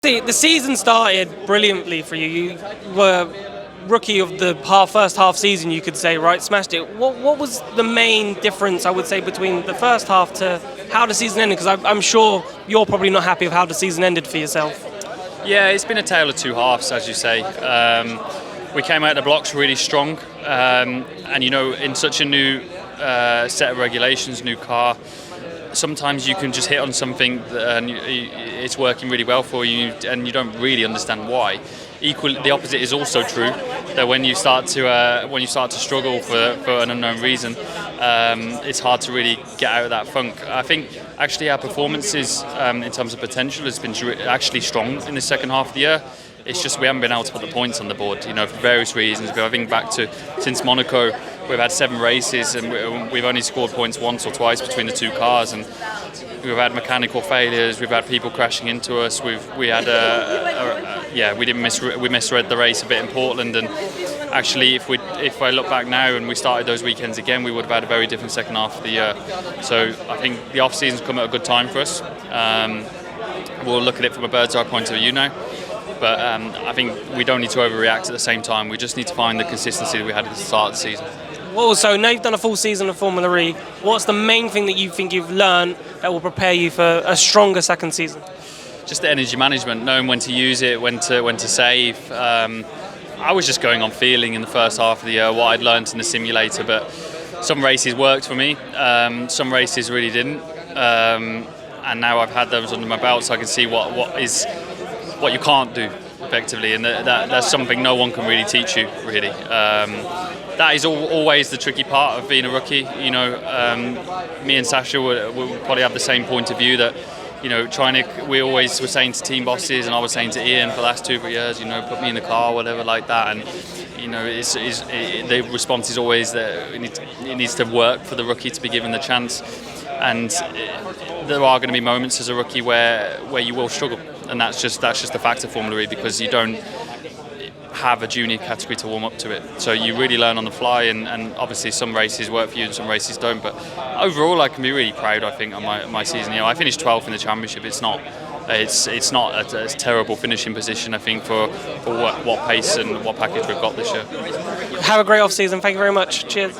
See, the season started brilliantly for you. You were rookie of the first half season, you could say, right? Smashed it. What was the main difference, I would say, between the first half to how the season ended? Because I'm sure you're probably not happy with how the season ended for yourself. Yeah, it's been a tale of two halves, as you say. We came out of the blocks really strong, and in such a new set of regulations, new car, sometimes you can just hit on something and it's working really well for you, and you don't really understand why. Equally, the opposite is also true. That when you start to struggle for an unknown reason, it's hard to really get out of that funk. I think actually our performances in terms of potential has been actually strong in the second half of the year. It's just we haven't been able to put the points on the board, for various reasons. But I think back to since Monaco, we've had 7 races and we've only scored points once or twice between the two cars, and we've had mechanical failures, we've had people crashing into us. We misread the race a bit in Portland, and actually if I look back now and we started those weekends again, we would have had a very different second half of the year. So I think the off season's come at a good time for us. We'll look at it from a bird's eye point of view now. But I think we don't need to overreact at the same time. We just need to find the consistency that we had at the start of the season. Well, so now you've done a full season of Formula E. What's the main thing that you think you've learned that will prepare you for a stronger second season? Just the energy management, knowing when to use it, when to save. I was just going on feeling in the first half of the year what I'd learned in the simulator, but some races worked for me, some races really didn't. And now I've had those under my belt, so I can see what you can't do effectively, and that's something no one can really teach you, really. That is always the tricky part of being a rookie. Me and Sasha will probably have the same point of view that, we always were saying to team bosses, and I was saying to Ian for the last 2-3 years, put me in the car, whatever like that, and the response is always that it needs to work for the rookie to be given the chance, and there are going to be moments as a rookie where you will struggle, and that's just the fact of Formula E, because you don't have a junior category to warm up to it. So you really learn on the fly, and obviously some races work for you and some races don't. But overall, I can be really proud, I think, on my season. I finished 12th in the championship. It's not a terrible finishing position, I think, for what pace and what package we've got this year. Have a great off season. Thank you very much. Cheers.